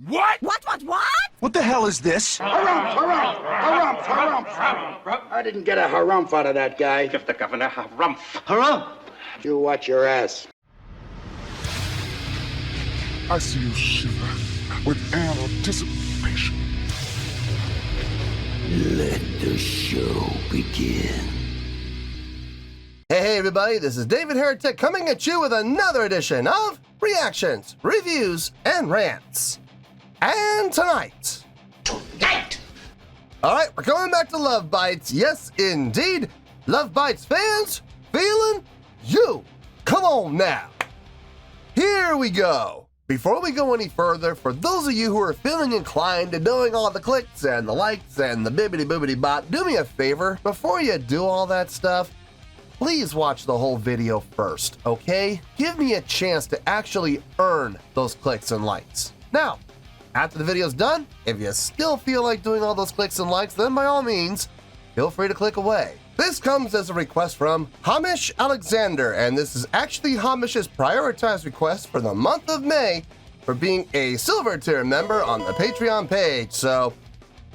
What? What? What the hell is this? Harumph. I didn't get a harumph out of that guy. Give the governor harumph. Harumph! You watch your ass. I see you shiver with anticipation. Let the show begin. Hey everybody, this is David Heretic coming at you with another edition of Reactions, Reviews, and Rants. And tonight... Alright, we're going back to Love Bites. Yes, indeed. Love Bites fans, feeling you. Come on now. Here we go. Before we go any further, for those of you who are feeling inclined to doing all the clicks and the likes and the bibbity-boobity-bop, do me a favor. Before you do all that stuff, please watch the whole video first, okay? Give me a chance to actually earn those clicks and likes. Now, after the video's done, if you still feel like doing all those clicks and likes, then by all means, feel free to click away. This comes as a request from Hamish Alexander, and this is actually Hamish's prioritized request for the month of May for being a silver tier member on the Patreon page. So,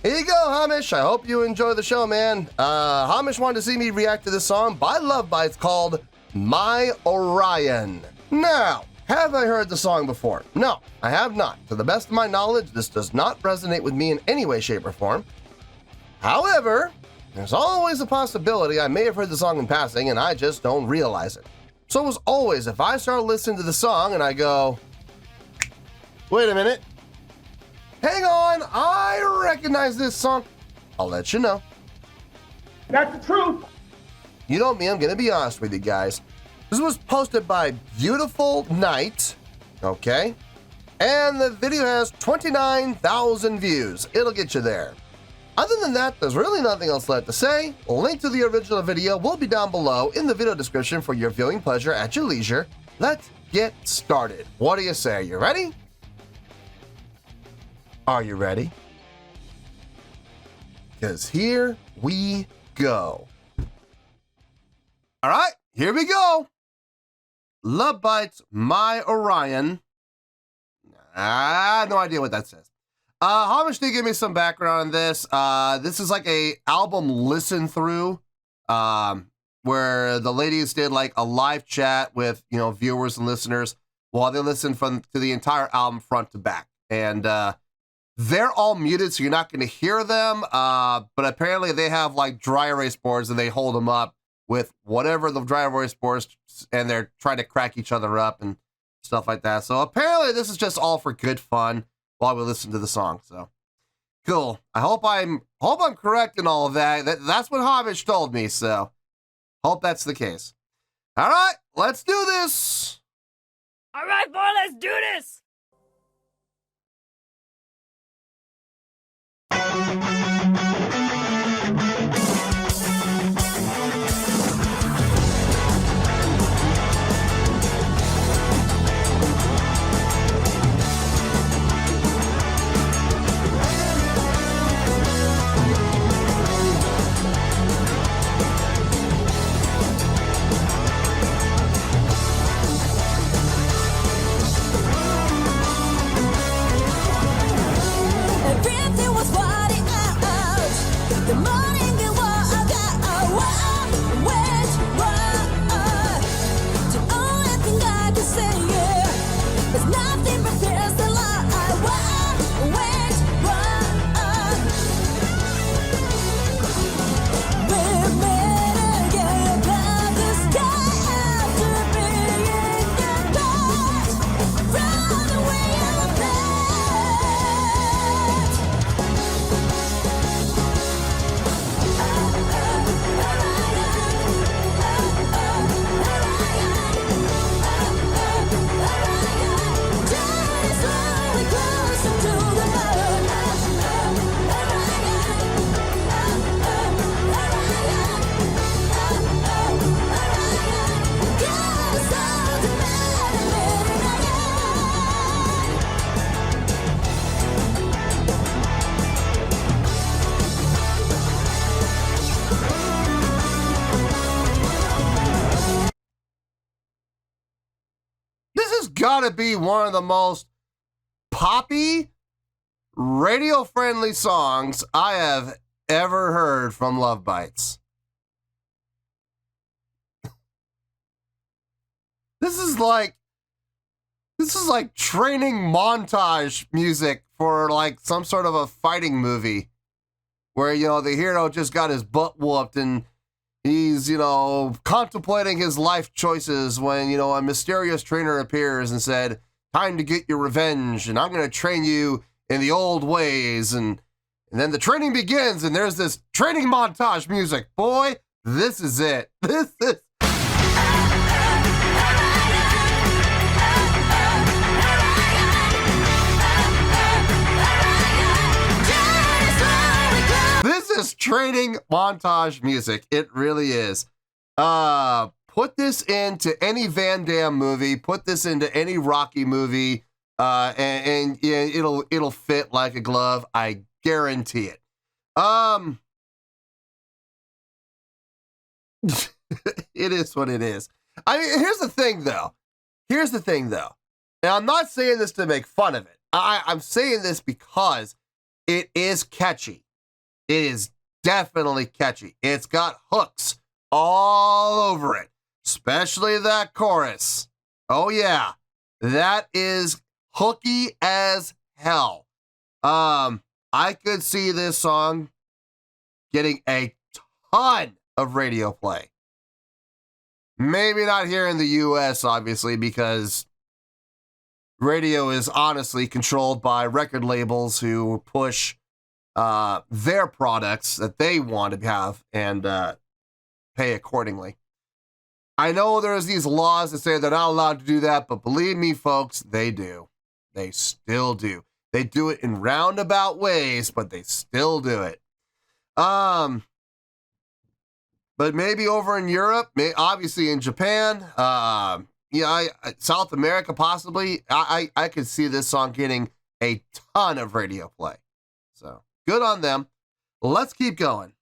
here you go, Hamish. I hope you enjoy the show, man. Hamish wanted to see me react to this song by Love Bites called My Orion. Now, have I heard the song before? No, I have not. To the best of my knowledge, this does not resonate with me in any way, shape, or form. However, there's always a possibility I may have heard the song in passing and I just don't realize it. So as always, if I start listening to the song and I go, wait a minute, hang on, I recognize this song, I'll let you know. That's the truth. You know me, I'm gonna be honest with you guys. This was posted by Beautiful Night, okay? And the video has 29,000 views. It'll get you there. Other than that, there's really nothing else left to say. A link to the original video will be down below in the video description for your viewing pleasure at your leisure. Let's get started. What do you say? Are you ready? Are you ready? Because here we go. All right, here we go. Love Bites, My Orion. I have no idea what that says. Hamish did give me some background on this. This is like a album listen through, where the ladies did like a live chat with, you know, viewers and listeners while they listened to the entire album front to back. And they're all muted, so you're not going to hear them. But apparently they have like dry erase boards and they hold them up with whatever the dry erase boards, and they're trying to crack each other up and stuff like that. So apparently this is just all for good fun while we listen to the song. So cool. I hope I'm correct in all of that. That's what Hamish told me. So hope that's the case. All right, let's do this. All right, boy, let's do this. Gotta be one of the most poppy, radio-friendly songs I have ever heard from Love Bites. This is like training montage music for like some sort of a fighting movie where, you know, the hero just got his butt whooped and he's, you know, contemplating his life choices when, you know, a mysterious trainer appears and said, time to get your revenge, and I'm going to train you in the old ways. And then the training begins, and there's this training montage music. Boy, this is it. This is... This is training montage music. It really is. Put this into any Van Damme movie. Put this into any Rocky movie, and yeah, it'll fit like a glove. I guarantee it. It is what it is. I mean, here's the thing, though. And I'm not saying this to make fun of it. I'm saying this because it is catchy. It is definitely catchy. It's got hooks all over it, especially that chorus. Oh yeah, that is hooky as hell. I could see this song getting a ton of radio play. Maybe not here in the US, obviously, because radio is honestly controlled by record labels who push their products that they want to have and pay accordingly. I know there's these laws that say they're not allowed to do that, but believe me, folks, they do. They still do. They do it in roundabout ways, but they still do it. But maybe over in Europe, obviously in Japan, South America possibly, I could see this song getting a ton of radio play. So good on them. Let's keep going.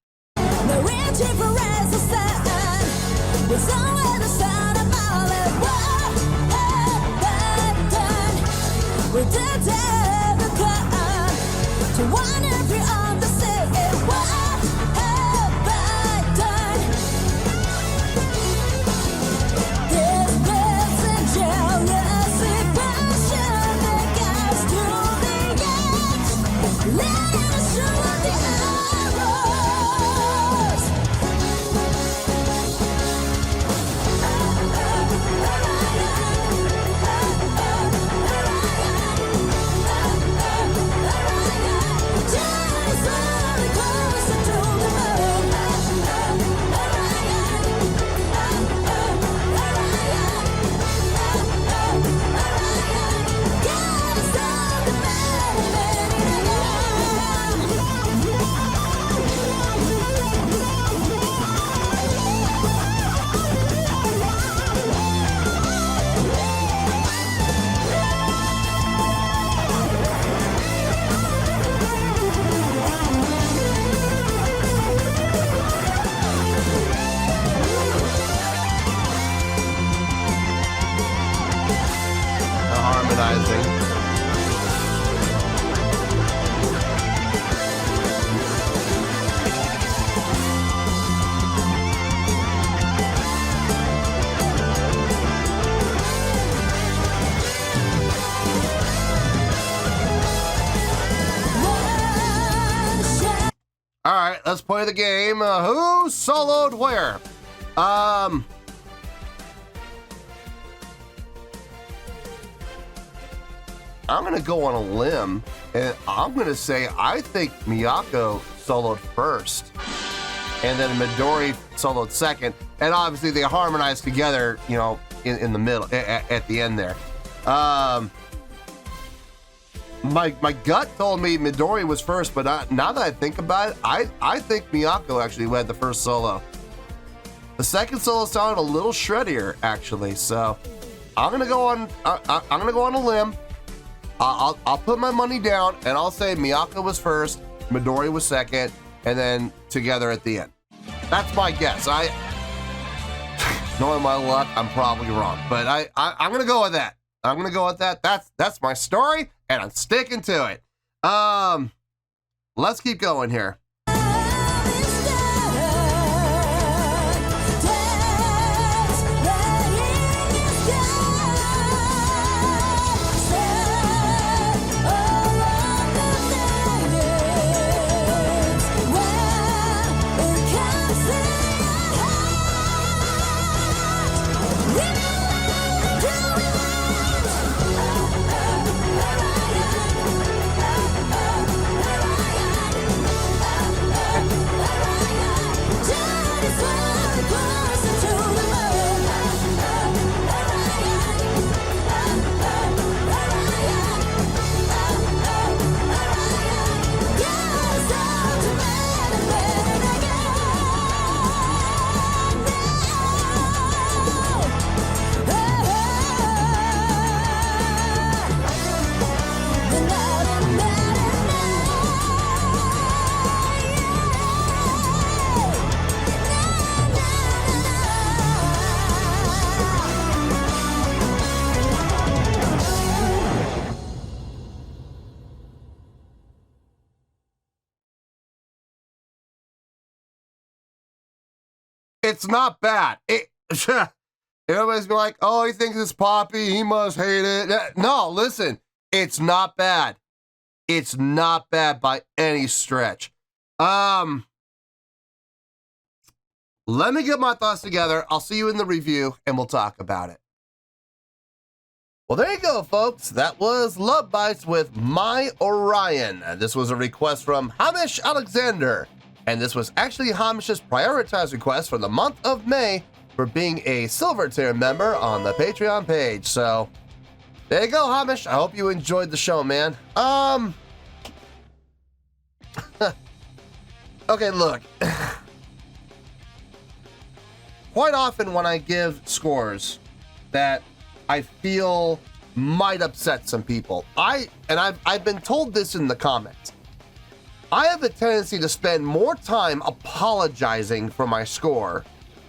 All right, let's play the game. Who soloed where? I'm going to go on a limb, and I'm going to say I think Miyako soloed first, and then Midori soloed second, and obviously they harmonized together, you know, in the middle, at the end there. My gut told me Midori was first, but now that I think about it, I think Miyako actually had the first solo. The second solo sounded a little shreddier, actually. So I'm gonna go on. I'm gonna go on a limb. I'll put my money down, and I'll say Miyako was first, Midori was second, and then together at the end. That's my guess. Knowing my luck, I'm probably wrong, but I'm gonna go with that. I'm gonna go with that. That's my story, and I'm sticking to it. Let's keep going here. It's not bad. Everybody's be like, oh, he thinks it's poppy. He must hate it. No, listen, it's not bad. It's not bad by any stretch. Let me get my thoughts together. I'll see you in the review and we'll talk about it. Well, there you go, folks. That was Love Bites with My Orion. This was a request from Hamish Alexander. And this was actually Hamish's prioritized request for the month of May for being a silver tier member on the Patreon page. So there you go, Hamish. I hope you enjoyed the show, man. Okay, look. Quite often when I give scores that I feel might upset some people, I've been told this in the comments. I have a tendency to spend more time apologizing for my score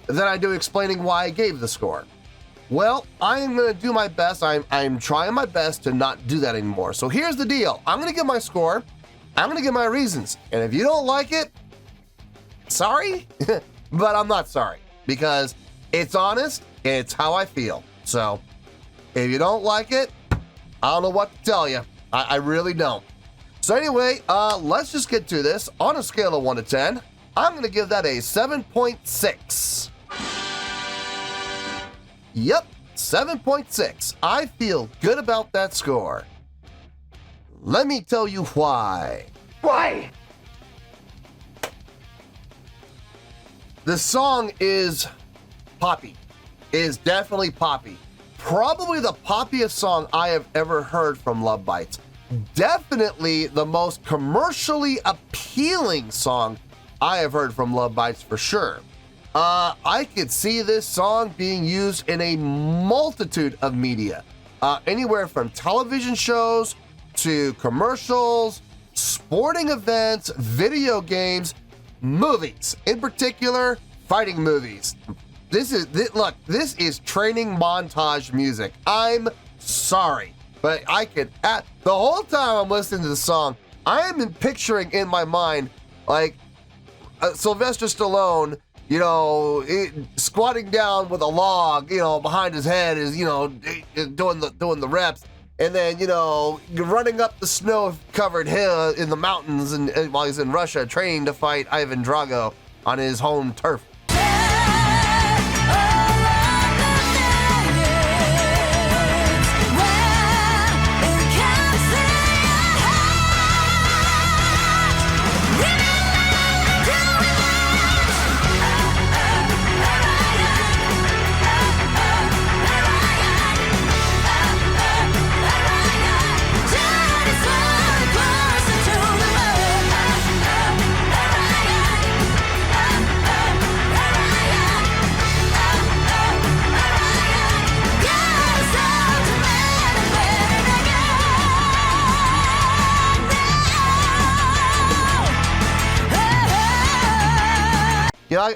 than I do explaining why I gave the score. Well, I am going to do my best. I'm trying my best to not do that anymore. So here's the deal. I'm going to give my score. I'm going to give my reasons. And if you don't like it, sorry, but I'm not sorry because it's honest and it's how I feel. So if you don't like it, I don't know what to tell you. I really don't. So anyway, let's just get to this. On a scale of 1 to 10, I'm going to give that a 7.6. Yep, 7.6. I feel good about that score. Let me tell you why. Why? The song is poppy. It is definitely poppy. Probably the poppiest song I have ever heard from Love Bites. Definitely the most commercially appealing song I have heard from Love Bites for sure. I could see this song being used in a multitude of media, anywhere from television shows to commercials, sporting events, video games, movies, in particular, fighting movies. This is training montage music. I'm sorry. But I could, the whole time I'm listening to the song, I am picturing in my mind, like, Sylvester Stallone, squatting down with a log, behind his head is, doing the reps. And then, running up the snow-covered hill in the mountains and while he's in Russia, training to fight Ivan Drago on his home turf.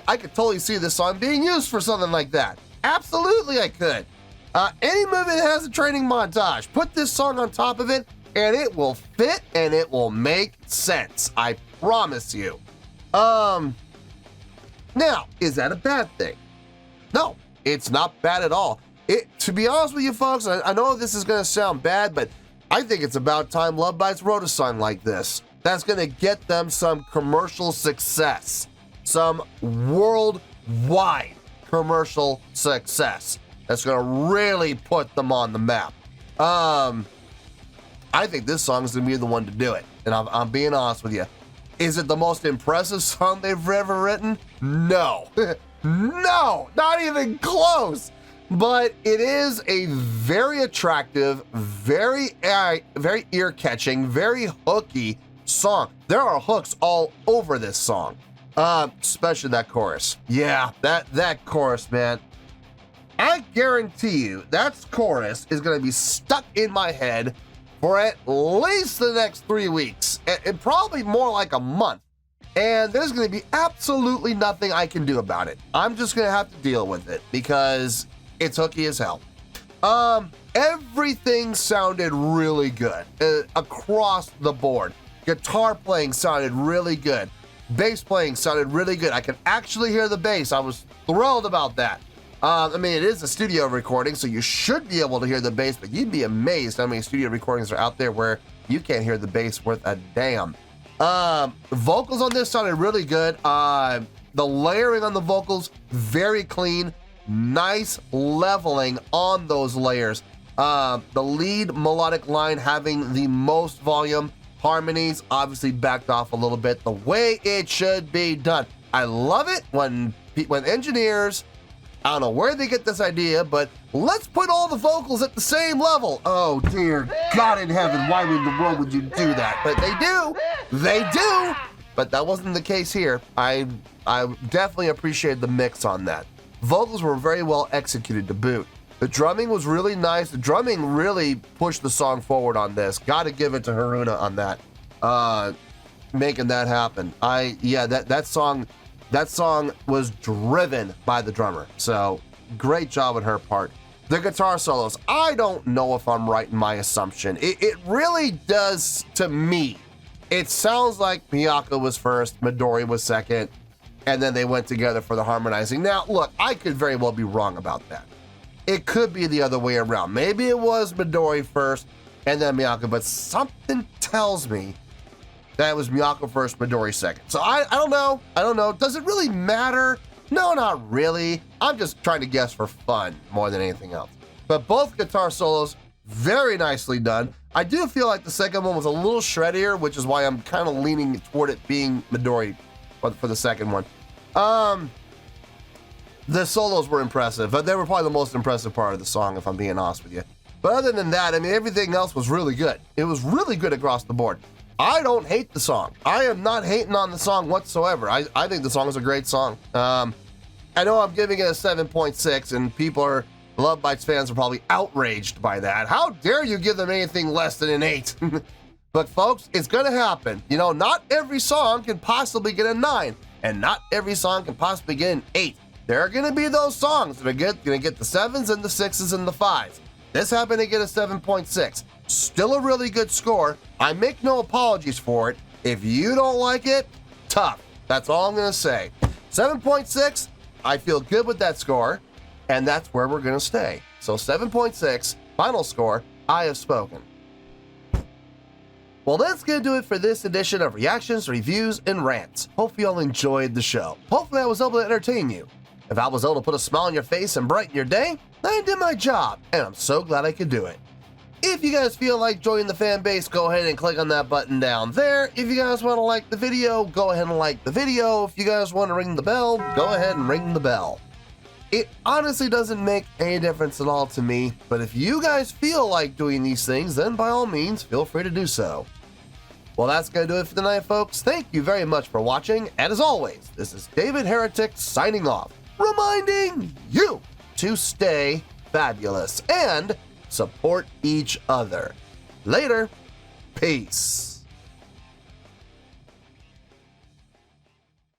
I could totally see this song being used for something like that. Absolutely, I could. Any movie that has a training montage, put this song on top of it, and it will fit and it will make sense. I promise you. Now, is that a bad thing? No, it's not bad at all. To be honest with you folks, I know this is going to sound bad, but I think it's about time Love Bites wrote a song like this. That's going to get them some commercial success, some worldwide commercial success. That's going to really put them on the map. I think this song is going to be the one to do it, and I'm being honest with you. Is it the most impressive song they've ever written? No. No, not even close. But it is a very attractive, very ear-catching, very hooky song. There are hooks all over this song, especially that chorus. Yeah, that chorus, man. I guarantee you that chorus is going to be stuck in my head for at least the next 3 weeks, and probably more like a month. And there's going to be absolutely nothing I can do about it. I'm just going to have to deal with it because it's hooky as hell. Everything sounded really good across the board. Guitar playing sounded really good. Bass playing sounded really good. I could actually hear the bass. I was thrilled about that. I mean, it is a studio recording, so you should be able to hear the bass, but you'd be amazed how many studio recordings are out there where you can't hear the bass worth a damn. Vocals on this sounded really good. The layering on the vocals, very clean. Nice leveling on those layers. The lead melodic line having the most volume. Harmonies obviously backed off a little bit, the way it should be done. I love it when engineers, I don't know where they get this idea, but let's put all the vocals at the same level. Oh dear God in heaven, why in the world would you do that? But they do. But that wasn't the case here. I definitely appreciated the mix on that. Vocals were very well executed to boot. The drumming was really nice. The drumming really pushed the song forward on this. Gotta give it to Haruna on that, making that happen. That song was driven by the drummer. So great job on her part. The guitar solos, I don't know if I'm right in my assumption. It really does to me. It sounds like Miyako was first, Midori was second, and then they went together for the harmonizing. Now, look, I could very well be wrong about that. It could be the other way around. Maybe it was Midori first and then Miyako, but something tells me that it was Miyako first, Midori second. So I don't know. Does it really matter? No, not really. I'm just trying to guess for fun more than anything else. But both guitar solos, very nicely done. I do feel like the second one was a little shreddier, which is why I'm kind of leaning toward it being Midori for the second one. The solos were impressive, but they were probably the most impressive part of the song, if I'm being honest with you. But other than that, I mean, everything else was really good. It was really good across the board. I don't hate the song. I am not hating on the song whatsoever. I think the song is a great song. I know I'm giving it a 7.6, and Love Bites fans are probably outraged by that. How dare you give them anything less than an 8? But folks, it's gonna happen. You know, not every song can possibly get a 9, and not every song can possibly get an 8. There are going to be those songs that are going to get the 7s and the 6s and the 5s. This happened to get a 7.6. Still a really good score. I make no apologies for it. If you don't like it, tough. That's all I'm going to say. 7.6, I feel good with that score, and that's where we're going to stay. So 7.6, final score, I have spoken. Well, that's going to do it for this edition of Reactions, Reviews, and Rants. Hope you all enjoyed the show. Hopefully I was able to entertain you. If I was able to put a smile on your face and brighten your day, I did my job, and I'm so glad I could do it. If you guys feel like joining the fan base, go ahead and click on that button down there. If you guys want to like the video, go ahead and like the video. If you guys want to ring the bell, go ahead and ring the bell. It honestly doesn't make any difference at all to me, but if you guys feel like doing these things, then by all means, feel free to do so. Well, that's going to do it for tonight, folks. Thank you very much for watching, and as always, this is David Heretic signing off, reminding you to stay fabulous and support each other. Later. Peace.